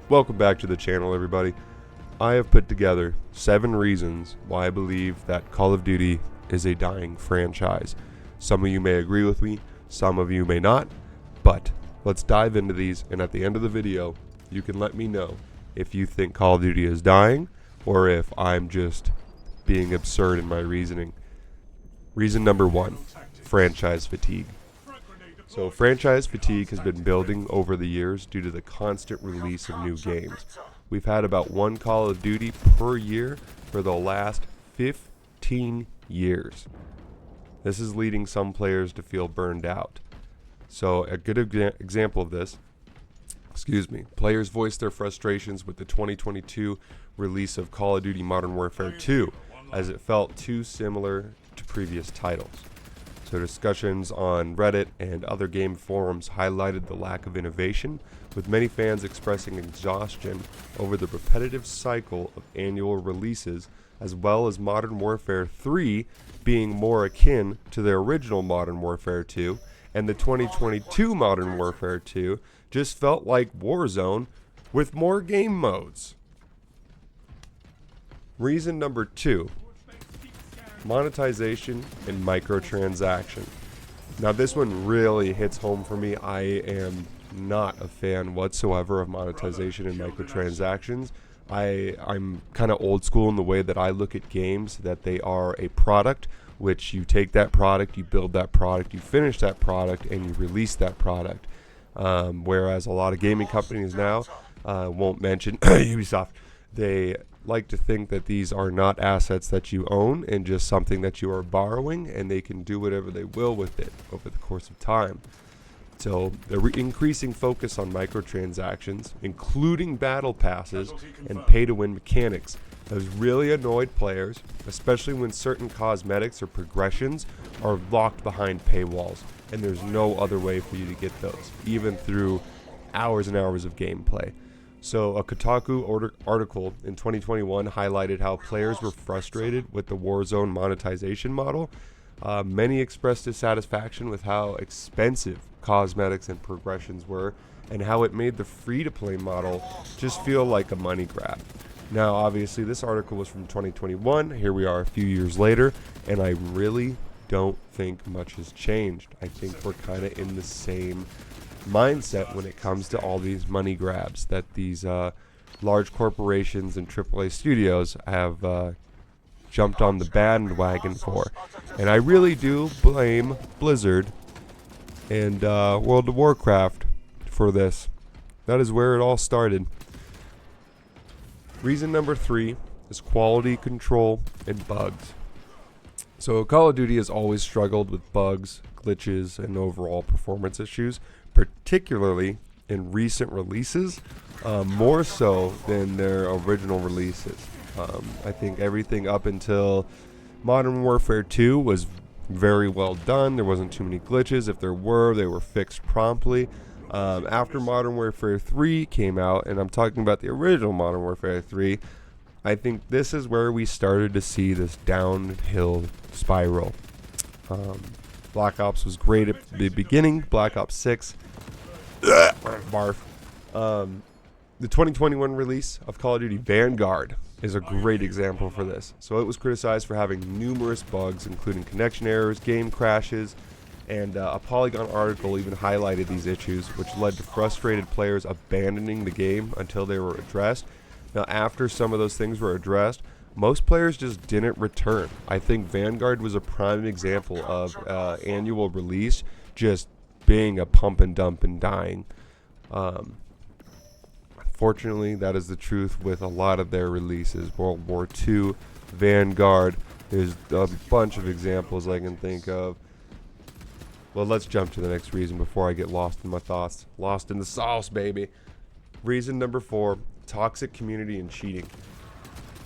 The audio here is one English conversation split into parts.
Welcome back to the channel, everybody. I have put together 7 reasons why I believe that Call of Duty is a dying franchise. Some of you may agree with me, some of you may not, but let's dive into these, and at the end of the video you can let me know if you think Call of Duty is dying or if I'm just being absurd in my reasoning. Reason number 1, franchise fatigue. So franchise fatigue has been building over the years due to the constant release of new games. We've had about one Call of Duty per year for the last 15 years. This is leading some players to feel burned out. So a good example of this, players voiced their frustrations with the 2022 release of Call of Duty Modern Warfare 2, as it felt too similar to previous titles. So discussions on Reddit and other game forums highlighted the lack of innovation, with many fans expressing exhaustion over the repetitive cycle of annual releases, as well as Modern Warfare 3 being more akin to the original Modern Warfare 2, and the 2022 Modern Warfare 2 just felt like Warzone with more game modes. Reason number 2. Monetization and microtransaction. Now this one really hits home for me. I am not a fan whatsoever of monetization and microtransactions. I'm kind of old school in the way that I look at games, that they are a product, which you take that product, you build that product, you finish that product, and you release that product. Whereas a lot of gaming companies now, won't mention Ubisoft, they like to think that these are not assets that you own and just something that you are borrowing, and they can do whatever they will with it over the course of time. So the increasing focus on microtransactions, including battle passes and pay-to-win mechanics, has really annoyed players, especially when certain cosmetics or progressions are locked behind paywalls, and there's no other way for you to get those, even through hours and hours of gameplay. So a Kotaku article in 2021 highlighted how players were frustrated with the Warzone monetization model. Many expressed dissatisfaction with how expensive cosmetics and progressions were, and how it made the free-to-play model just feel like a money grab. Now, obviously, this article was from 2021. Here we are a few years later, and I really don't think much has changed. I think we're kind of in the same mindset when it comes to all these money grabs that these large corporations and AAA studios have jumped on the bandwagon for. And I really do blame Blizzard and World of Warcraft for this. That is where it all started. Reason number 3 is quality control and bugs. So Call of Duty has always struggled with bugs, glitches, and overall performance issues, particularly in recent releases, more so than their original releases. I think everything up until Modern Warfare 2 was very well done. There wasn't too many glitches. If there were, they were fixed promptly. After Modern Warfare 3 came out, and I'm talking about the original Modern Warfare 3, I think this is where we started to see this downhill spiral. Black Ops was great at the beginning. Black Ops 6, barf. The 2021 release of Call of Duty Vanguard is a great example for this. So it was criticized for having numerous bugs, including connection errors, game crashes, and a Polygon article even highlighted these issues, which led to frustrated players abandoning the game until they were addressed. Now, after some of those things were addressed, most players just didn't return. I think Vanguard was a prime example of annual release just being a pump and dump and dying. Unfortunately, that is the truth with a lot of their releases. World War II, Vanguard, there's a bunch of examples I can think of. Well, let's jump to the next reason before I get lost in my thoughts. Lost in the sauce, baby. Reason number 4, toxic community and cheating.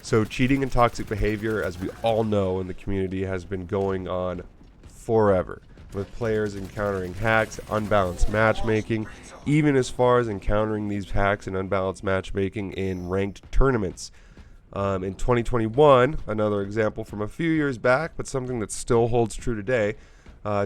So cheating and toxic behavior, as we all know in the community, has been going on forever, with players encountering hacks, unbalanced matchmaking, even as far as encountering these hacks and unbalanced matchmaking in ranked tournaments. In 2021, another example from a few years back, but something that still holds true today,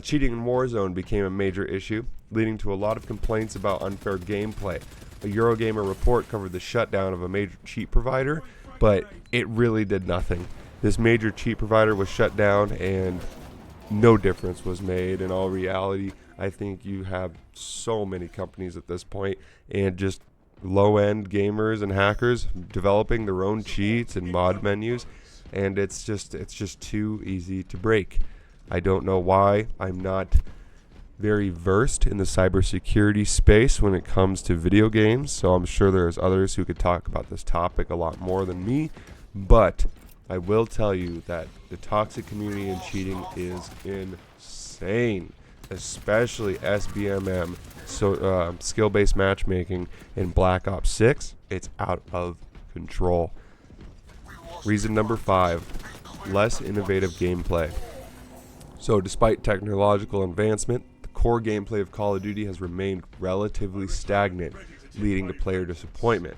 Cheating in Warzone became a major issue, leading to a lot of complaints about unfair gameplay. A Eurogamer report covered the shutdown of a major cheat provider, but it really did nothing. This major cheat provider was shut down and no difference was made. In all reality, I think you have so many companies at this point and just low-end gamers and hackers developing their own cheats and mod menus, and it's just too easy to break. I don't know why. I'm not very versed in the cybersecurity space when it comes to video games, so I'm sure there's others who could talk about this topic a lot more than me, but I will tell you that the toxic community and cheating is insane, especially SBMM, so skill-based matchmaking in Black Ops 6. It's out of control. Reason number 5, less innovative gameplay. So despite technological advancement, the core gameplay of Call of Duty has remained relatively stagnant, leading to player disappointment.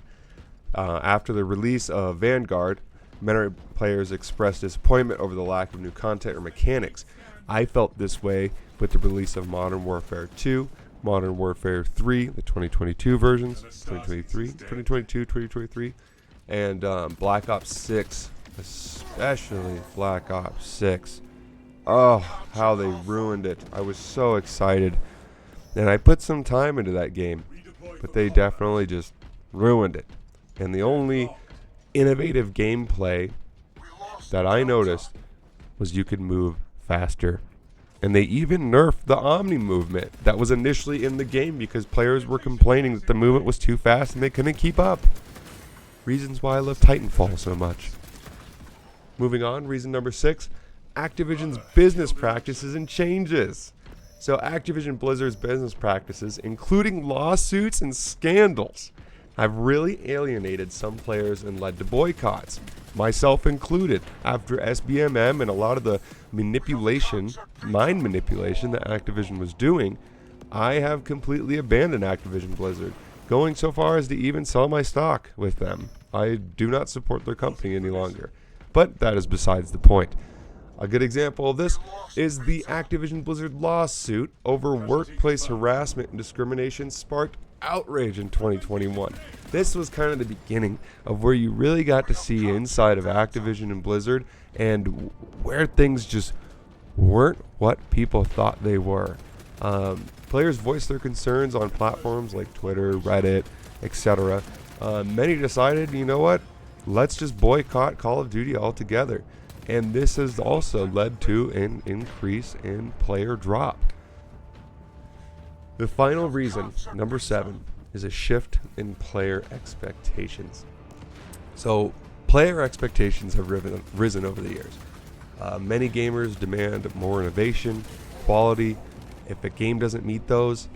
After the release of Vanguard, many players expressed disappointment over the lack of new content or mechanics. I felt this way with the release of Modern Warfare 2, Modern Warfare 3, the 2022 versions, 2023, and Black Ops 6, especially Black Ops 6. Oh, how they ruined it. I was so excited. And I put some time into that game, but they definitely just ruined it. And the only innovative gameplay that I noticed was you could move faster. And they even nerfed the Omni movement that was initially in the game because players were complaining that the movement was too fast and they couldn't keep up. Reasons why I love Titanfall so much. Moving on, reason number 6, Activision's business practices and changes. So Activision Blizzard's business practices, including lawsuits and scandals, have really alienated some players and led to boycotts, myself included. After SBMM and a lot of the mind manipulation that Activision was doing, I have completely abandoned Activision Blizzard, going so far as to even sell my stock with them. I do not support their company any longer, but that is besides the point. A good example of this is the Activision Blizzard lawsuit over workplace harassment and discrimination sparked outrage in 2021. This was kind of the beginning of where you really got to see inside of Activision and Blizzard and where things just weren't what people thought they were. Players voiced their concerns on platforms like Twitter, Reddit, etc. Many decided, you know what, let's just boycott Call of Duty altogether. And this has also led to an increase in player drop. The final reason, number 7, is a shift in player expectations. So, player expectations have risen over the years. Many gamers demand more innovation, quality. If a game doesn't meet those,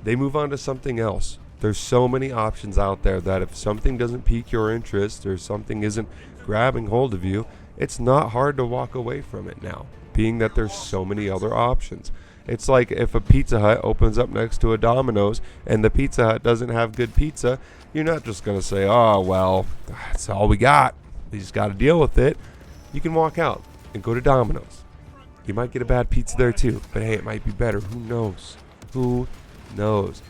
they move on to something else. There's so many options out there that if something doesn't pique your interest or something isn't grabbing hold of you, it's not hard to walk away from it now, being that there's so many other options. It's like if a Pizza Hut opens up next to a Domino's and the Pizza Hut doesn't have good pizza, you're not just going to say, oh, well, that's all we got. We just got to deal with it. You can walk out and go to Domino's. You might get a bad pizza there too, but hey, it might be better. Who knows? Who knows?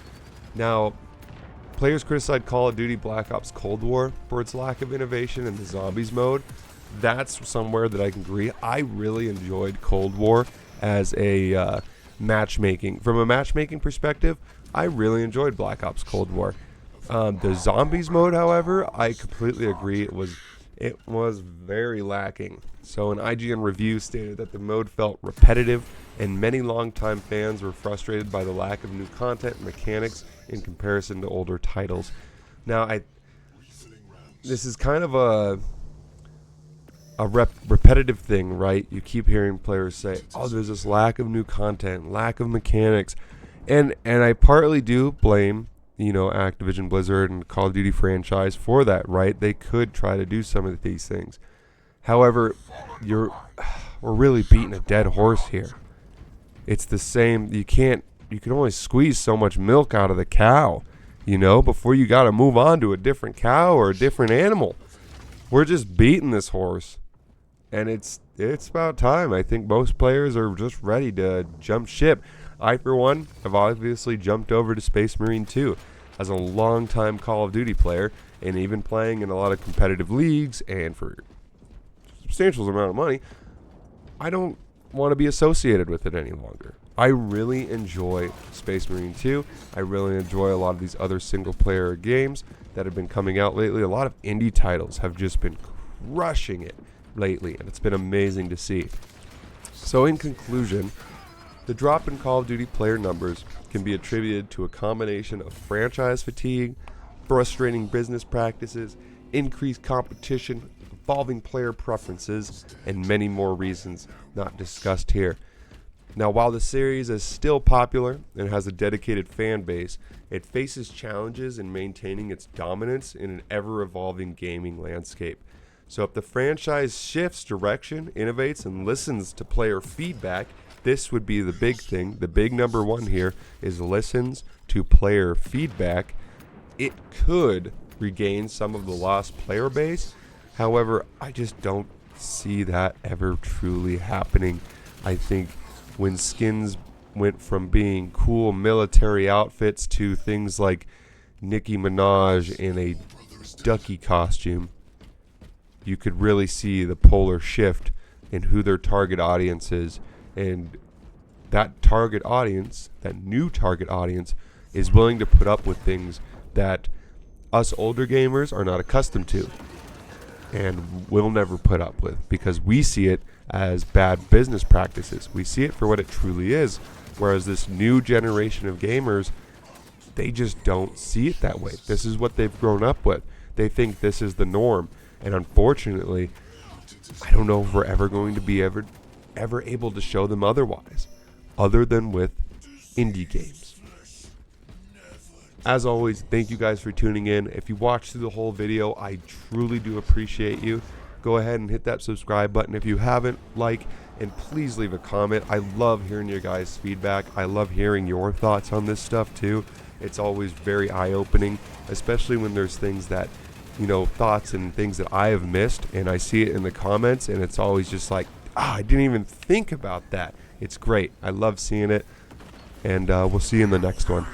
Now, players criticized Call of Duty Black Ops Cold War for its lack of innovation in the zombies mode. That's somewhere that I can agree. I really enjoyed Cold War as a matchmaking. From a matchmaking perspective, I really enjoyed Black Ops Cold War. The zombies mode, however, I completely agree. It was very lacking. So an IGN review stated that the mode felt repetitive, and many longtime fans were frustrated by the lack of new content and mechanics in comparison to older titles. Now, this is kind of a repetitive thing, right? You keep hearing players say, oh, there's this lack of new content, lack of mechanics. And I partly do blame, Activision Blizzard and Call of Duty franchise for that, right? They could try to do some of these things. However, we're really beating a dead horse here. It's the same. You can only squeeze so much milk out of the cow, before you got to move on to a different cow or a different animal. We're just beating this horse. And it's it's about time. I think most players are just ready to jump ship. I, for one, have obviously jumped over to Space Marine 2 as a long-time Call of Duty player, and even playing in a lot of competitive leagues and for a substantial amount of money. I don't want to be associated with it any longer. I really enjoy Space Marine 2. I really enjoy a lot of these other single-player games that have been coming out lately. A lot of indie titles have just been crushing it lately, and it's been amazing to see. So in conclusion, the drop in Call of Duty player numbers can be attributed to a combination of franchise fatigue, frustrating business practices, increased competition, evolving player preferences, and many more reasons not discussed here. Now, while the series is still popular and has a dedicated fan base, it faces challenges in maintaining its dominance in an ever-evolving gaming landscape. So if the franchise shifts direction, innovates, and listens to player feedback, this would be the big thing. The big number one here is listens to player feedback. It could regain some of the lost player base. However, I just don't see that ever truly happening. I think when skins went from being cool military outfits to things like Nicki Minaj in a ducky costume, you could really see the polar shift in who their target audience is. And that target audience, that new target audience, is willing to put up with things that us older gamers are not accustomed to and will never put up with, because we see it as bad business practices. We see it for what it truly is, whereas this new generation of gamers, they just don't see it that way. This is what they've grown up with. They think this is the norm, and unfortunately, I don't know if we're ever going to be ever able to show them otherwise, other than with indie games. As always, thank you guys for tuning in. If you watched through the whole video, I truly do appreciate you. Go ahead and hit that subscribe button if you haven't, and please leave a comment. I love hearing your guys' feedback. I love hearing your thoughts on this stuff too. It's always very eye-opening, especially when there's things that, thoughts and things that I have missed, and I see it in the comments, and it's always just like, I didn't even think about that. It's great. I love seeing it, and we'll see you in the next one.